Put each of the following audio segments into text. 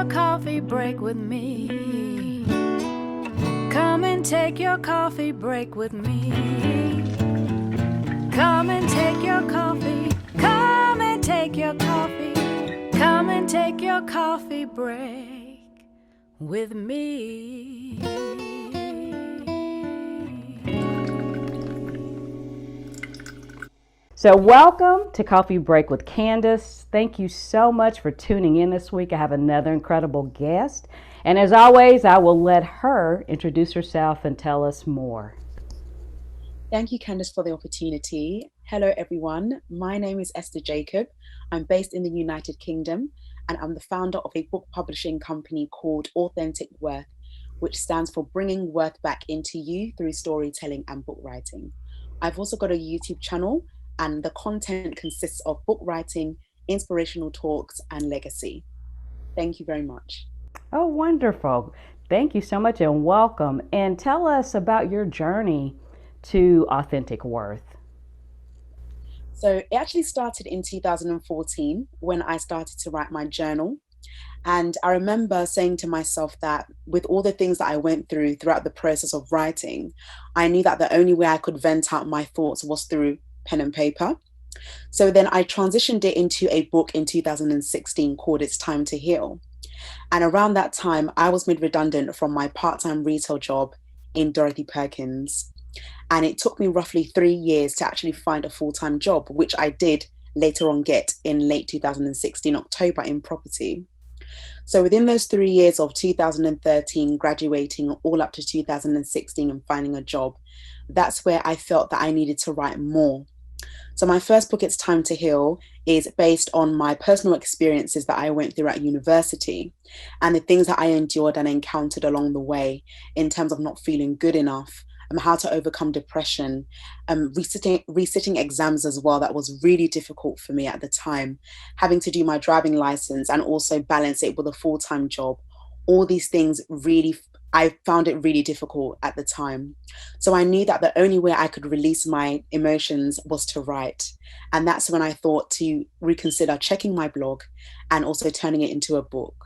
your coffee break with me. Come and take your coffee break with me. Come and take your coffee. Come and take your coffee. Come and take your coffee break with me. So welcome to Coffee Break with Candace. Thank you so much for tuning in this week. I have another incredible guest. And as always, I will let her introduce herself and tell us more. Thank you, Candace, for the opportunity. Hello, everyone. My name is Esther Jacob. I'm based in the United Kingdom, and I'm the founder of a book publishing company called Authentic Worth, which stands for bringing worth back into you through storytelling and book writing. I've also got a YouTube channel, and the content consists of book writing, inspirational talks, and legacy. Thank you very much. Oh, wonderful. Thank you so much and welcome. And tell us about your journey to Authentic Worth. So it actually started in 2014 when I started to write my journal. And I remember saying to myself that with all the things that I went through throughout the process of writing, I knew that the only way I could vent out my thoughts was through pen and paper. So then I transitioned it into a book in 2016 called It's Time to Heal. And around that time, I was made redundant from my part-time retail job in Dorothy Perkins. And it took me roughly 3 years to actually find a full-time job, which I did later on get in late 2016, October, in property. So within those 3 years of 2013, graduating all up to 2016 and finding a job, that's where I felt that I needed to write more. So my first book, It's Time to Heal, is based on my personal experiences that I went through at university and the things that I endured and encountered along the way in terms of not feeling good enough, how to overcome depression, resitting exams as well. That was really difficult for me at the time, having to do my driving license and also balance it with a full-time job. All these things I found it really difficult at the time. So I knew that the only way I could release my emotions was to write. And that's when I thought to reconsider checking my blog and also turning it into a book.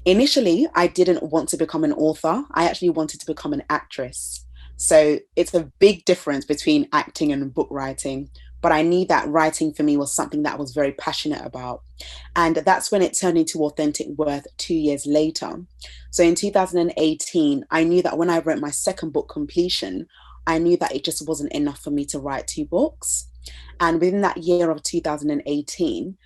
Initially, I didn't want to become an author. I actually wanted to become an actress. So it's a big difference between acting and book writing. But I knew that writing for me was something that I was very passionate about. And that's when it turned into Authentic Worth 2 years later. So in 2018, I knew that when I wrote my second book, Completion, I knew that it just wasn't enough for me to write 2 books. And within that year of 2018,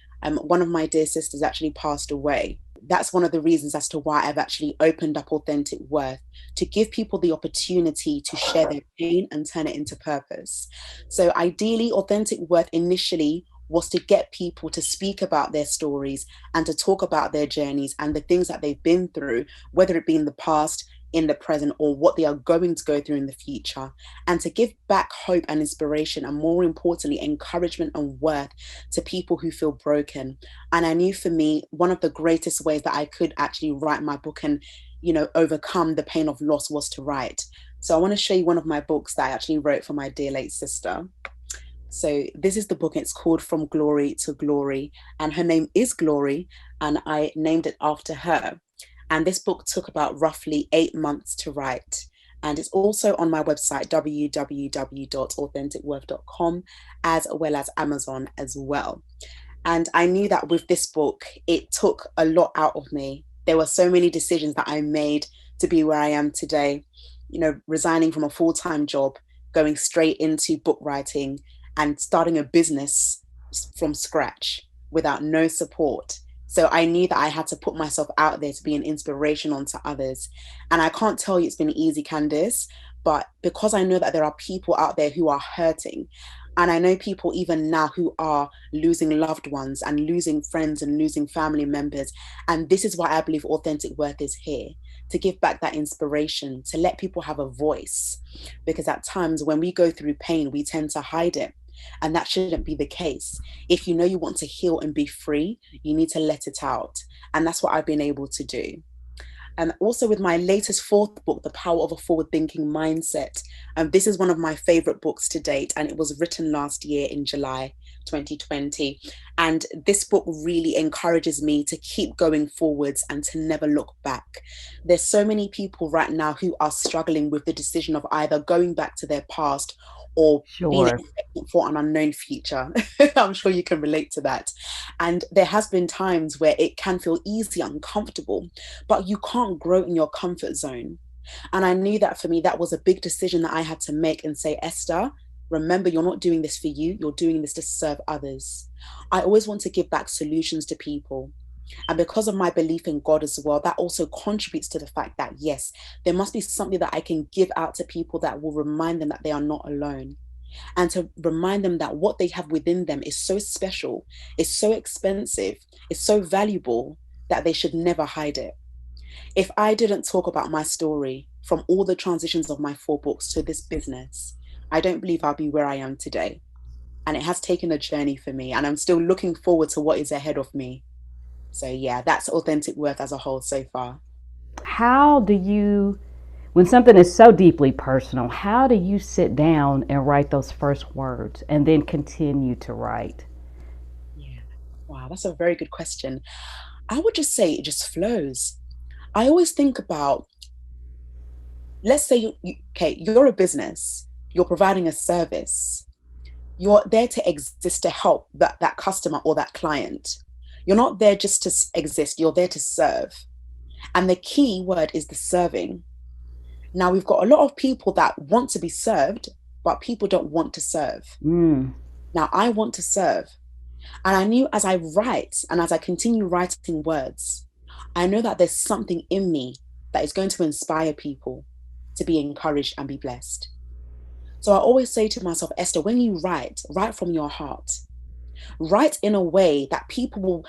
one of my dear sisters actually passed away. That's one of the reasons as to why I've actually opened up Authentic Worth, to give people the opportunity to share their pain and turn it into purpose. So ideally, Authentic Worth initially was to get people to speak about their stories and to talk about their journeys and the things that they've been through, whether it be in the past, in the present, or what they are going to go through in the future, and to give back hope and inspiration, and more importantly, encouragement and worth to people who feel broken. And I knew for me, one of the greatest ways that I could actually write my book and, overcome the pain of loss was to write. So I want to show you one of my books that I actually wrote for my dear late sister. So this is the book. It's called From Glory to Glory, and her name is Glory, and I named it after her. And this book took about roughly 8 months to write. And it's also on my website, www.authenticworth.com, as well as Amazon as well. And I knew that with this book, it took a lot out of me. There were so many decisions that I made to be where I am today, resigning from a full-time job, going straight into book writing and starting a business from scratch without no support. So I knew that I had to put myself out there to be an inspiration onto others. And I can't tell you it's been easy, Candace, but because I know that there are people out there who are hurting, and I know people even now who are losing loved ones and losing friends and losing family members. And this is why I believe Authentic Worth is here, to give back that inspiration, to let people have a voice. Because at times when we go through pain, we tend to hide it. And that shouldn't be the case. If you know you want to heal and be free, you need to let it out. And that's what I've been able to do. And also with my latest 4th book, The Power of a Forward-Thinking Mindset. This is one of my favorite books to date, and it was written last year in July 2020. And this book really encourages me to keep going forwards and to never look back. There's so many people right now who are struggling with the decision of either going back to their past or being Sure. expectant for an unknown future. I'm sure you can relate to that. And there has been times where it can feel easy, uncomfortable, but you can't grow in your comfort zone. And I knew that for me, that was a big decision that I had to make and say, Esther, remember, you're not doing this for you, you're doing this to serve others. I always want to give back solutions to people. And because of my belief in God as well, that also contributes to the fact that, yes, there must be something that I can give out to people that will remind them that they are not alone. And to remind them that what they have within them is so special, is so expensive, is so valuable that they should never hide it. If I didn't talk about my story from all the transitions of my 4 books to this business, I don't believe I'll be where I am today. And it has taken a journey for me, and I'm still looking forward to what is ahead of me. So yeah, that's Authentic Worth as a whole so far. How do you, when something is so deeply personal, how do you sit down and write those first words and then continue to write? Yeah. Wow, that's a very good question. I would just say it just flows. I always think about, let's say okay, you're a business, you're providing a service, you're there to exist to help that customer or that client. You're not there just to exist, you're there to serve. And the key word is the serving. Now, we've got a lot of people that want to be served, but people don't want to serve. Mm. Now, I want to serve. And I knew as I write and as I continue writing words, I know that there's something in me that is going to inspire people to be encouraged and be blessed. So I always say to myself, Esther, when you write, write from your heart. Write in a way that people will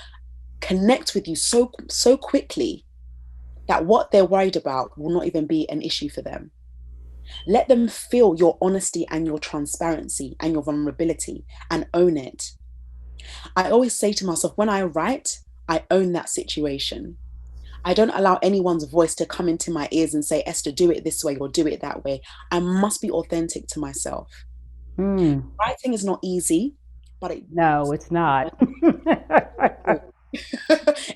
connect with you so quickly that what they're worried about will not even be an issue for them. Let them feel your honesty and your transparency and your vulnerability and own it. I always say to myself, when I write, I own that situation. I don't allow anyone's voice to come into my ears and say, Esther, do it this way or do it that way. I must be authentic to myself. Mm. Writing is not easy, but No, it's not.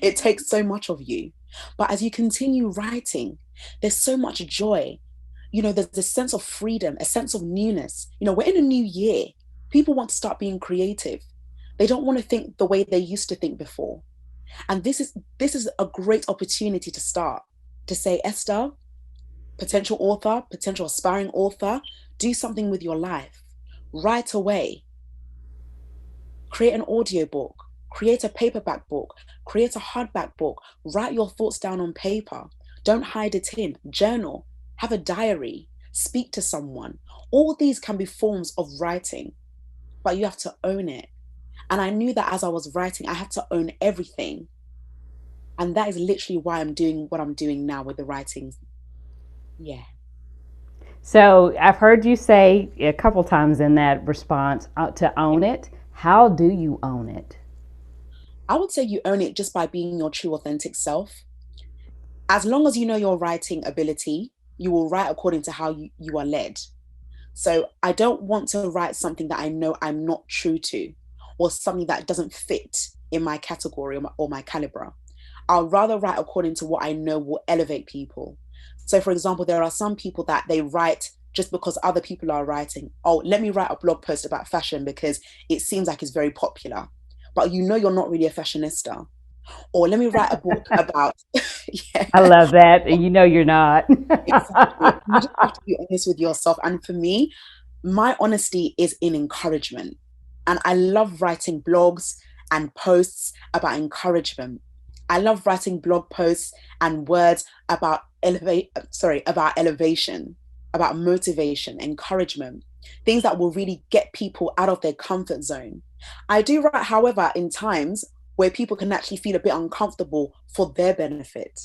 it takes so much of you. But as you continue writing, there's so much joy. There's a sense of freedom, a sense of newness. We're in a new year. People want to start being creative. They don't want to think the way they used to think before. And this is a great opportunity to start, to say, Esther, potential author, potential aspiring author, do something with your life. Write away. Create an audiobook, create a paperback book, create a hardback book, write your thoughts down on paper. Don't hide it in, journal, have a diary, speak to someone. All these can be forms of writing, but you have to own it. And I knew that as I was writing, I had to own everything. And that is literally why I'm doing what I'm doing now with the writing. Yeah. So I've heard you say a couple times in that response to own it. How do you own it? I would say you own it just by being your true authentic self. As long as you know your writing ability, you will write according to how you are led. So I don't want to write something that I know I'm not true to, or something that doesn't fit in my category or my caliber. I'll rather write according to what I know will elevate people. So for example, there are some people that they write just because other people are writing. Oh, let me write a blog post about fashion because it seems like it's very popular. But you're not really a fashionista. Or let me write a book about, yeah. I love that. And you're not. Exactly. You just have to be honest with yourself. And for me, my honesty is in encouragement. And I love writing blogs and posts about encouragement. I love writing blog posts and words about about elevation, about motivation, encouragement, things that will really get people out of their comfort zone. I do write, however, in times where people can actually feel a bit uncomfortable for their benefit.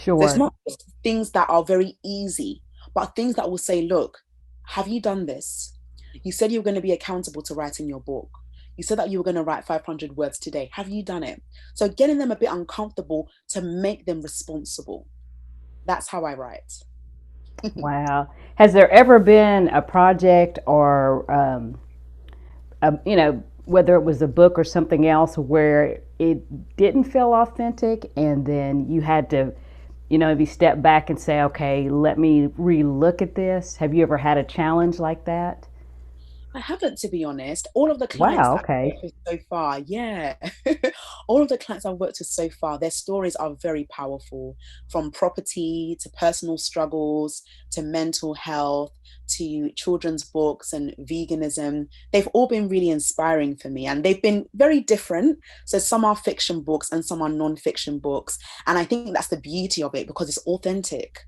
So it's Sure. not just things that are very easy, but things that will say, look, have you done this? You said you were going to be accountable to writing your book. You said that you were going to write 500 words today. Have you done it? So getting them a bit uncomfortable to make them responsible. That's how I write. Wow. Has there ever been a project or, whether it was a book or something else where it didn't feel authentic, and then you had to, maybe step back and say, okay, let me re-look at this? Have you ever had a challenge like that? I haven't, to be honest. All of the clients Wow, that I've okay. worked with so far, yeah, all of the clients I've worked with so far, their stories are very powerful, from property to personal struggles to mental health to children's books and veganism. They've all been really inspiring for me, and they've been very different. So some are fiction books and some are non-fiction books. And I think that's the beauty of it, because it's authentic.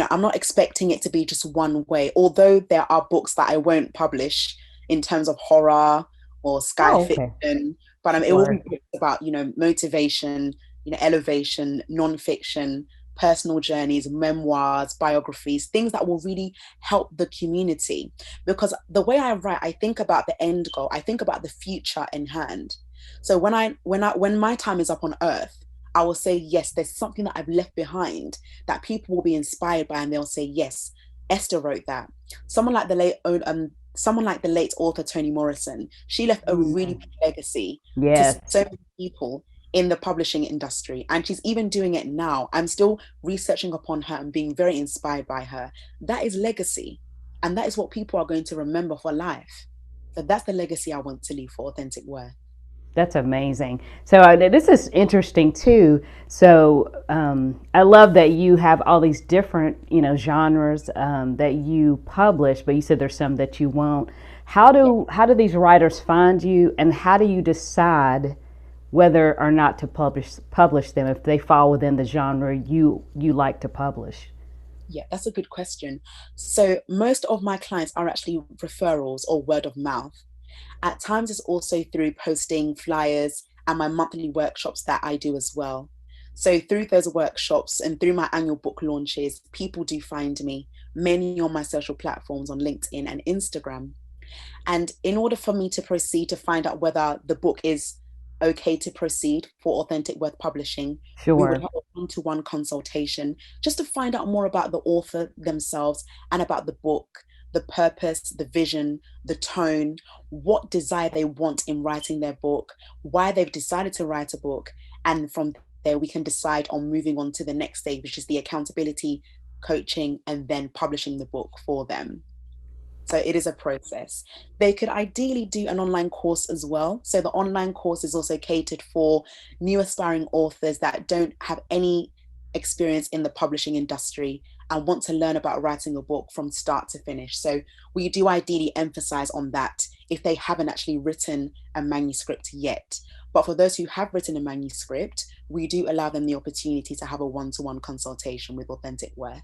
I'm not expecting it to be just one way, although there are books that I won't publish in terms of horror or sky Oh, okay. fiction, but it will be Sure. books about, motivation, elevation, non-fiction, personal journeys, memoirs, biographies, things that will really help the community. Because the way I write, I think about the end goal, I think about the future in hand. So when my time is up on earth, I will say, yes, there's something that I've left behind that people will be inspired by, and they'll say, yes, Esther wrote that. Someone like the late author Toni Morrison, she left a really Mm. big legacy to Yes. so many people in the publishing industry, and she's even doing it now. I'm still researching upon her and being very inspired by her. That is legacy, and that is what people are going to remember for life. So that's the legacy I want to leave for Authentic Worth. That's amazing. So this is interesting too. So I love that you have all these different, genres that you publish, but you said there's some that you won't. Yeah. How do these writers find you, and how do you decide whether or not to publish them if they fall within the genre you like to publish? Yeah, that's a good question. So most of my clients are actually referrals or word of mouth. At times, it's also through posting flyers and my monthly workshops that I do as well. So, through those workshops and through my annual book launches, people do find me, mainly on my social platforms on LinkedIn and Instagram. And in order for me to proceed to find out whether the book is okay to proceed for Authentic Worth Publishing, we would Sure. have a one-to-one consultation just to find out more about the author themselves and about the book, the purpose, the vision, the tone, what desire they want in writing their book, why they've decided to write a book. And from there, we can decide on moving on to the next stage, which is the accountability, coaching, and then publishing the book for them. So it is a process. They could ideally do an online course as well. So the online course is also catered for new aspiring authors that don't have any experience in the publishing industry and want to learn about writing a book from start to finish. So we do ideally emphasize on that if they haven't actually written a manuscript yet. But for those who have written a manuscript, we do allow them the opportunity to have a one-to-one consultation with Authentic Worth.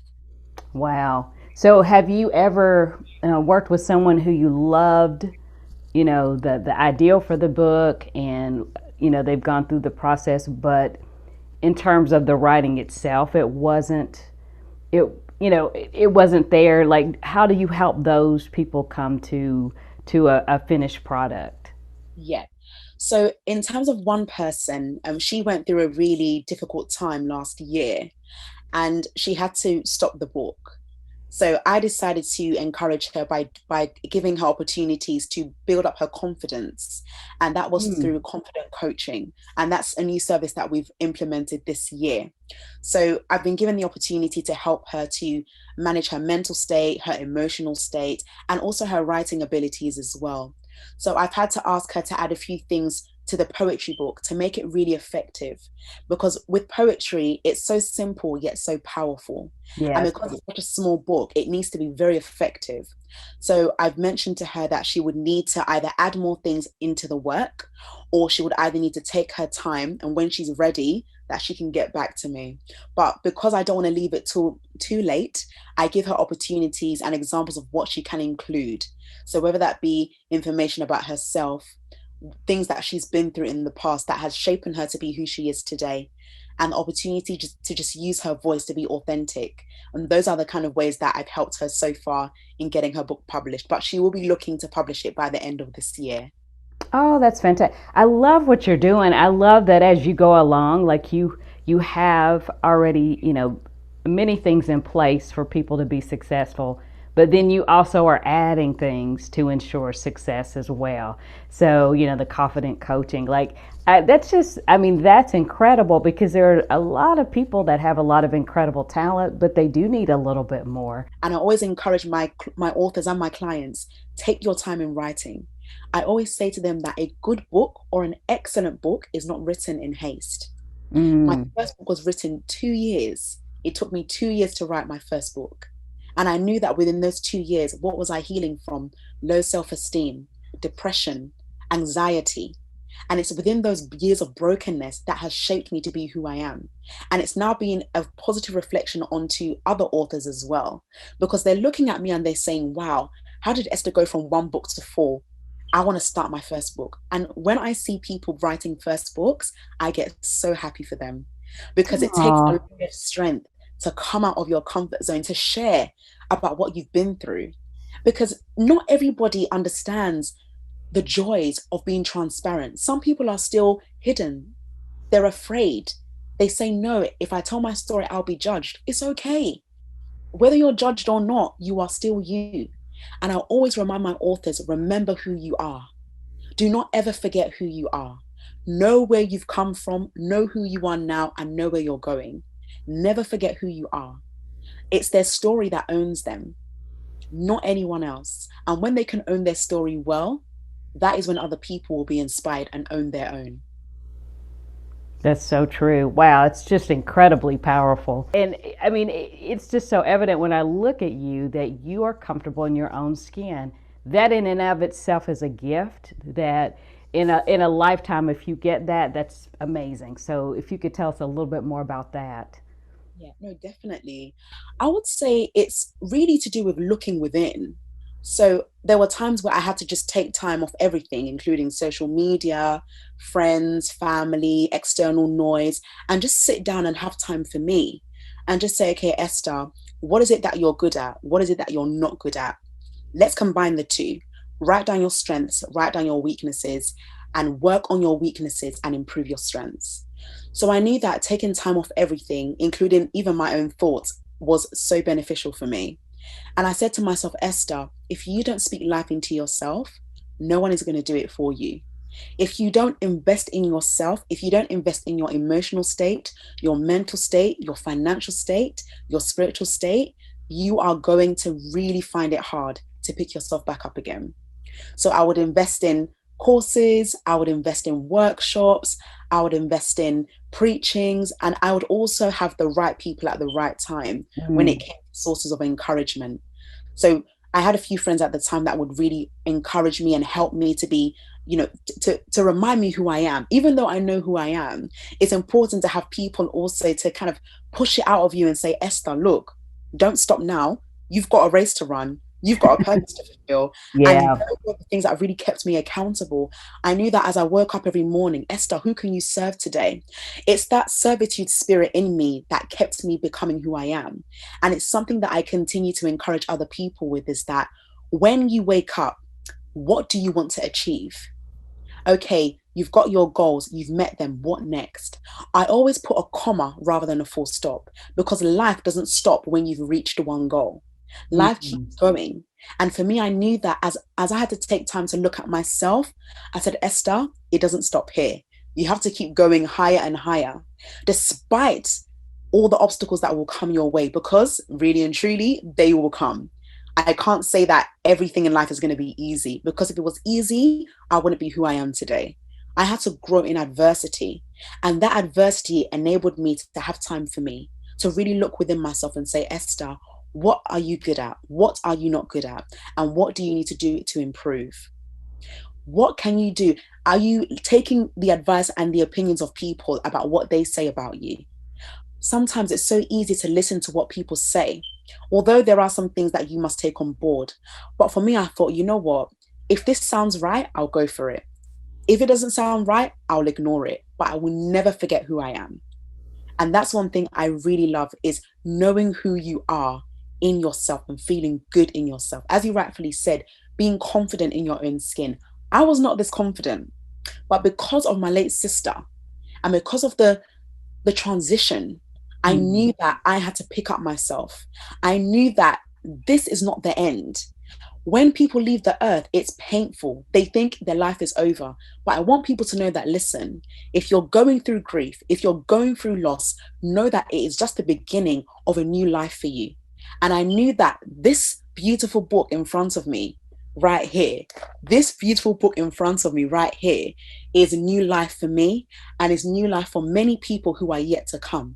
Wow. So have you ever worked with someone who you loved, the ideal for the book, and they've gone through the process, but in terms of the writing itself, it it wasn't there. Like, how do you help those people come to a finished product? Yeah. So in terms of one person, she went through a really difficult time last year, and she had to stop the book. So I decided to encourage her by giving her opportunities to build up her confidence. And that was Hmm. through confident coaching. And that's a new service that we've implemented this year. So I've been given the opportunity to help her to manage her mental state, her emotional state, and also her writing abilities as well. So I've had to ask her to add a few things to the poetry book to make it really effective. Because with poetry, it's so simple yet so powerful. And Yes. because it's such a small book, it needs to be very effective. So I've mentioned to her that she would need to either add more things into the work, or she would either need to take her time, and when she's ready, that she can get back to me. But because I don't want to leave it too late, I give her opportunities and examples of what she can include. So whether that be information about herself, things that she's been through in the past that has shaped her to be who she is today, and the opportunity to just use her voice to be authentic. And those are the kind of ways that I've helped her so far in getting her book published. But she will be looking to publish it by the end of this year. Oh, that's fantastic. I love what you're doing. I love that as you go along, like you have already, many things in place for people to be successful. but then you also are adding things to ensure success as well. So, the confident coaching, like that's just, I mean, that's incredible, because there are a lot of people that have a lot of incredible talent, but they do need a little bit more. And I always encourage my authors and my clients, take your time in writing. I always say to them that a good book or an excellent book is not written in haste. My first book was written 2 years. It took me 2 years to write my first book. And I knew that within those 2 years, what was I healing from? Low self-esteem, depression, anxiety. And it's within those years of brokenness that has shaped me to be who I am. And it's now been a positive reflection onto other authors as well, because they're looking at me and they're saying, wow, how did Esther go from 1 book to 4? I want to start my first book. And when I see people writing first books, I get so happy for them, because it takes a lot of strength to come out of your comfort zone, to share about what you've been through, because not everybody understands the joys of being transparent. Some people are still hidden. They're afraid. They say, no, if I tell my story, I'll be judged. It's okay. Whether you're judged or not, you are still you. And I always remind my authors, remember who you are. Do not ever forget who you are. Know where you've come from, know who you are now, and know where you're going. Never forget who you are. It's their story that owns them, not anyone else. And when they can own their story well, that is when other people will be inspired and own their own. That's so true. Wow, it's just incredibly powerful. And I mean, it's just so evident when I look at you that you are comfortable in your own skin. That in and of itself is a gift that in a lifetime, if you get that, that's amazing. So if you could tell us a little bit more about that. Yeah, no, definitely. I would say it's really to do with looking within. So there were times where I had to just take time off everything, including social media, friends, family, external noise, and just sit down and have time for me and just say, okay, Esther, what is it that you're good at? What is it that you're not good at? Let's combine the two. Write down your strengths, write down your weaknesses, and work on your weaknesses and improve your strengths. So I knew that taking time off everything, including even my own thoughts, was so beneficial for me. And I said to myself, Esther, if you don't speak life into yourself, no one is going to do it for you. If you don't invest in yourself, if you don't invest in your emotional state, your mental state, your financial state, your spiritual state, you are going to really find it hard to pick yourself back up again. So I would invest in courses, I would invest in workshops, I would invest in preachings, and I would also have the right people at the right time when it came to sources of encouragement. So I had a few friends at the time that would really encourage me and help me to be, to remind me who I am. Even though I know who I am, it's important to have people also to kind of push it out of you and say, Esther, look, don't stop now. You've got a race to run. You've got a purpose to fulfill. Yeah. And those were the things that really kept me accountable. I knew that as I woke up every morning, Esther, who can you serve today? It's that servitude spirit in me that kept me becoming who I am. And it's something that I continue to encourage other people with, is that when you wake up, what do you want to achieve? Okay, you've got your goals, you've met them, what next? I always put a comma rather than a full stop, because life doesn't stop when you've reached one goal. Life keeps going. And for me, I knew that as I had to take time to look at myself, I said, Esther, it doesn't stop here. You have to keep going higher and higher, despite all the obstacles that will come your way, because really and truly, they will come. I can't say that everything in life is going to be easy, because if it was easy, I wouldn't be who I am today. I had to grow in adversity, and that adversity enabled me to have time for me, to really look within myself and say, Esther, what are you good at? What are you not good at? And what do you need to do to improve? What can you do? Are you taking the advice and the opinions of people about what they say about you? Sometimes it's so easy to listen to what people say, although there are some things that you must take on board. But for me, I thought, you know what? If this sounds right, I'll go for it. If it doesn't sound right, I'll ignore it. But I will never forget who I am. And that's one thing I really love, is knowing who you are in yourself and feeling good in yourself. As you rightfully said, being confident in your own skin. I was not this confident, but because of my late sister and because of the transition, I knew that I had to pick up myself. I knew that this is not the end. When people leave the earth, it's painful. They think their life is over. But I want people to know that, listen, if you're going through grief, if you're going through loss, know that it is just the beginning of a new life for you. And I knew that this beautiful book in front of me right here, this beautiful book in front of me right here is a new life for me, and is new life for many people who are yet to come.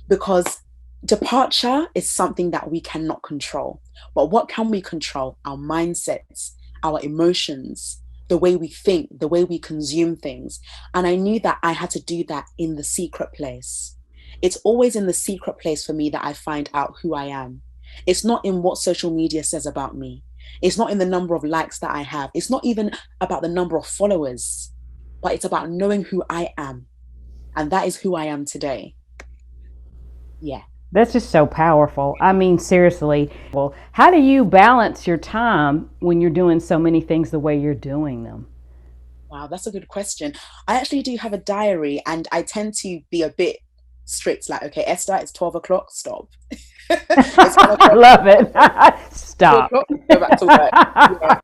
Because departure is something that we cannot control. But what can we control? Our mindsets, our emotions, the way we think, the way we consume things. And I knew that I had to do that in the secret place. It's always in the secret place for me that I find out who I am. It's not in what social media says about me. It's not in the number of likes that I have. It's not even about the number of followers, but it's about knowing who I am. And that is who I am today. Yeah. That's just so powerful. I mean, seriously. Well, how do you balance your time when you're doing so many things the way you're doing them? Wow, that's a good question. I actually do have a diary, and I tend to be a bit strict, like, okay, Esther, it's 12 o'clock, stop. It's 1 I o'clock. love it. Stop. Go back to work.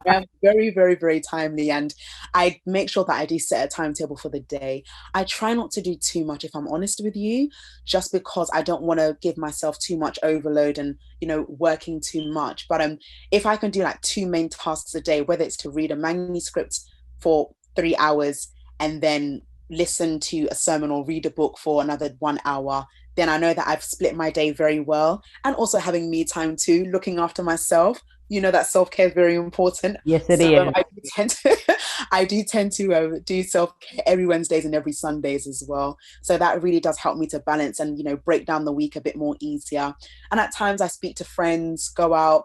Yeah, I'm very, very, very timely, and I make sure that I do set a timetable for the day. I try not to do too much, if I'm honest with you, just because I don't want to give myself too much overload and, working too much. But if I can do like 2 main tasks a day, whether it's to read a manuscript for 3 hours and then listen to a sermon or read a book for another 1 hour, then I know that I've split my day very well. And also having me time too, looking after myself. That self-care is very important. Yes, it is. I do tend to do self-care every Wednesdays and every Sundays as well. So that really does help me to balance and, break down the week a bit more easier. And at times I speak to friends, go out.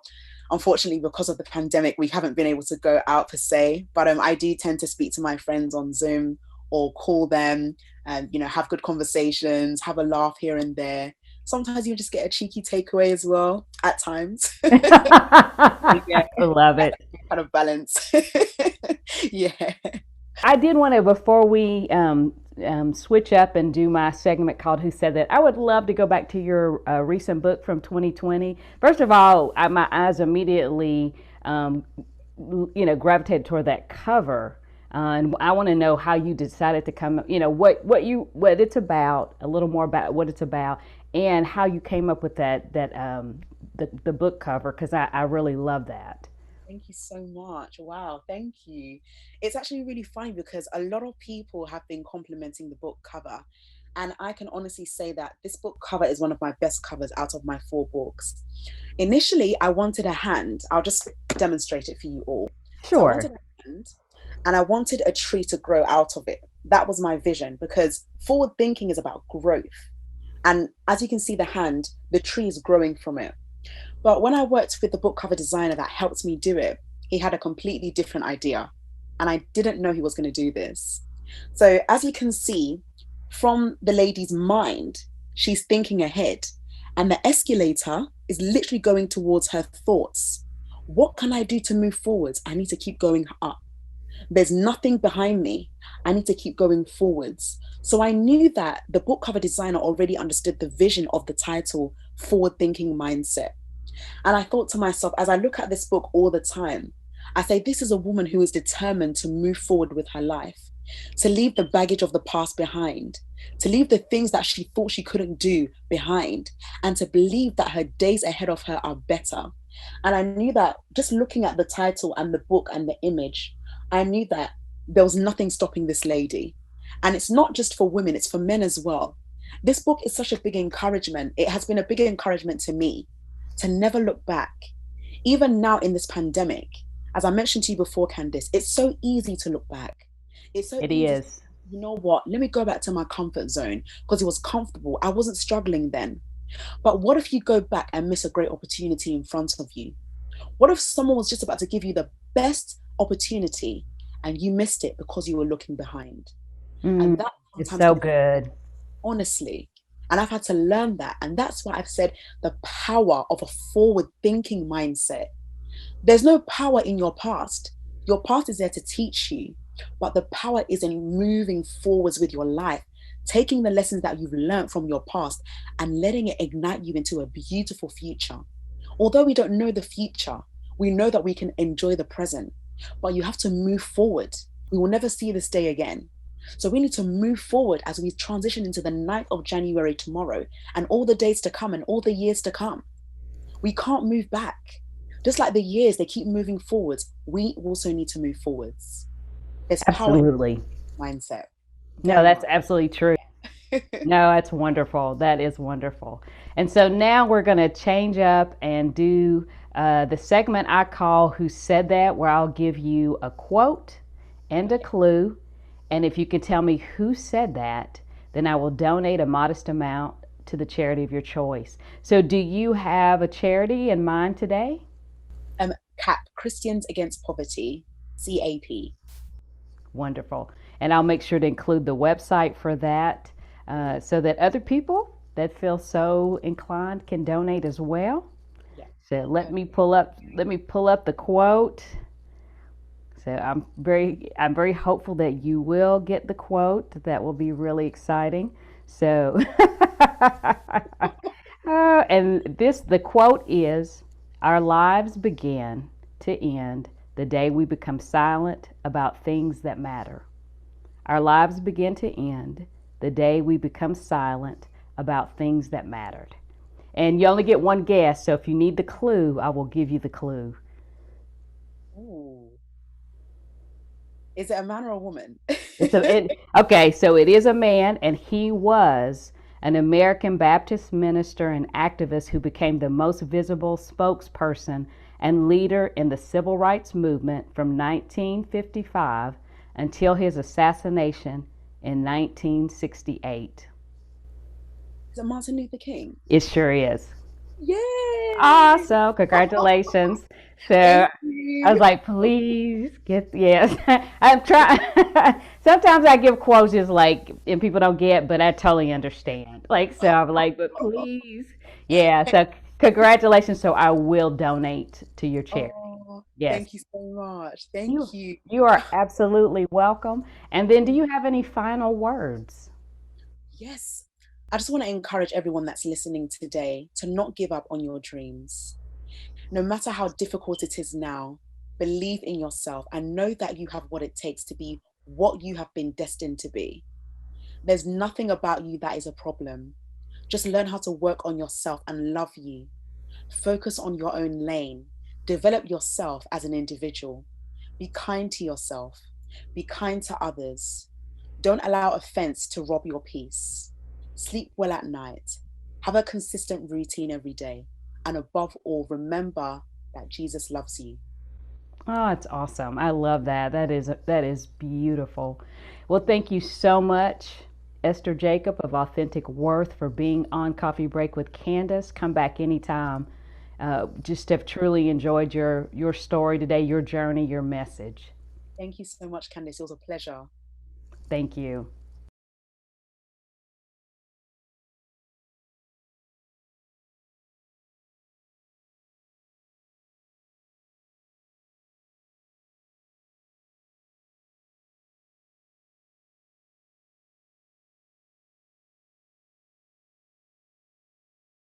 Unfortunately, because of the pandemic, we haven't been able to go out per se, but I do tend to speak to my friends on Zoom or call them and, have good conversations, have a laugh here and there. Sometimes you just get a cheeky takeaway as well at times. Yeah, I love it. kind of balance. Yeah. I did want to, before we switch up and do my segment called Who Said That, I would love to go back to your recent book from 2020. First of all, my eyes immediately, gravitated toward that cover. And I want to know how you decided to come, what it's about, a little more about what it's about, and how you came up with the book cover, because I really love that. Thank you so much. Wow, thank you. It's actually really funny because a lot of people have been complimenting the book cover. And I can honestly say that this book cover is one of my best covers out of my 4 books. Initially, I wanted a hand. I'll just demonstrate it for you all. Sure. So I wanted a hand, and I wanted a tree to grow out of it. That was my vision, because forward thinking is about growth. And as you can see, the hand, the tree is growing from it. But when I worked with the book cover designer that helped me do it, he had a completely different idea. And I didn't know he was going to do this. So as you can see, from the lady's mind, she's thinking ahead. And the escalator is literally going towards her thoughts. What can I do to move forwards? I need to keep going up. There's nothing behind me. I need to keep going forwards. So I knew that the book cover designer already understood the vision of the title, Forward Thinking Mindset. And I thought to myself, as I look at this book all the time, I say, this is a woman who is determined to move forward with her life, to leave the baggage of the past behind, to leave the things that she thought she couldn't do behind, and to believe that her days ahead of her are better. And I knew that just looking at the title and the book and the image, I knew that there was nothing stopping this lady. And it's not just for women, it's for men as well. This book is such a big encouragement. It has been a big encouragement to me to never look back. Even now in this pandemic, as I mentioned to you before, Candace, it's so easy to look back. It is. You know what? Let me go back to my comfort zone, because it was comfortable. I wasn't struggling then. But what if you go back and miss a great opportunity in front of you? What if someone was just about to give you the best opportunity and you missed it because you were looking behind? And that is so good. Honestly. And I've had to learn that. And that's why I've said the power of a forward thinking mindset. There's no power in your past. Your past is there to teach you, but the power is in moving forwards with your life, taking the lessons that you've learned from your past and letting it ignite you into a beautiful future. Although we don't know the future, we know that we can enjoy the present, but you have to move forward. We will never see this day again. So we need to move forward as we transition into the 9th of January tomorrow and all the days to come and all the years to come. We can't move back. Just like the years, they keep moving forwards. We also need to move forwards. There's power in Absolutely. mindset. No, Very that's much. absolutely true. No, that's wonderful. That is wonderful. And so now we're going to change up and do the segment I call Who Said That, where I'll give you a quote and a clue. And if you can tell me who said that, then I will donate a modest amount to the charity of your choice. So, do you have a charity in mind today? CAP, Christians Against Poverty, CAP. Wonderful. And I'll make sure to include the website for that so that other people that feel so inclined can donate as well. Yeah. So let me pull up the quote. So I'm very hopeful that you will get the quote. That will be really exciting. So and the quote is, our lives begin to end the day we become silent about things that matter. Our lives begin to end the day we become silent about things that mattered. And you only get one guess, so if you need the clue, I will give you the clue. Ooh. Is it a man or a woman? Okay, so it is a man, and he was an American Baptist minister and activist who became the most visible spokesperson and leader in the civil rights movement from 1955 until his assassination in 1968. Is it Martin Luther King? It sure is. Yay! Awesome. Congratulations. So Thank I was you. like, please get, yes. I'm trying. Sometimes I give quotes just like, and people don't get, but I totally understand. Like, so I'm like, but please. Yeah. So congratulations. So I will donate to your charity. Oh, Yes. thank you so much. You, Thank you. you are absolutely welcome. And then do you have any final words? Yes. I just want to encourage everyone that's listening today to not give up on your dreams. No matter how difficult it is now, believe in yourself and know that you have what it takes to be what you have been destined to be. There's nothing about you that is a problem. Just learn how to work on yourself and love you. Focus on your own lane. Develop yourself as an individual. Be kind to yourself. Be kind to others. Don't allow offense to rob your peace. Sleep well at night. Have a consistent routine every day. And above all, remember that Jesus loves you. Oh, it's awesome. I love that. That is beautiful. Well, thank you so much, Esther Jacob of Authentic Worth, for being on Coffee Break with Candace. Come back anytime. Just have truly enjoyed your story today, your journey, your message. Thank you so much, Candace. It was a pleasure. Thank you.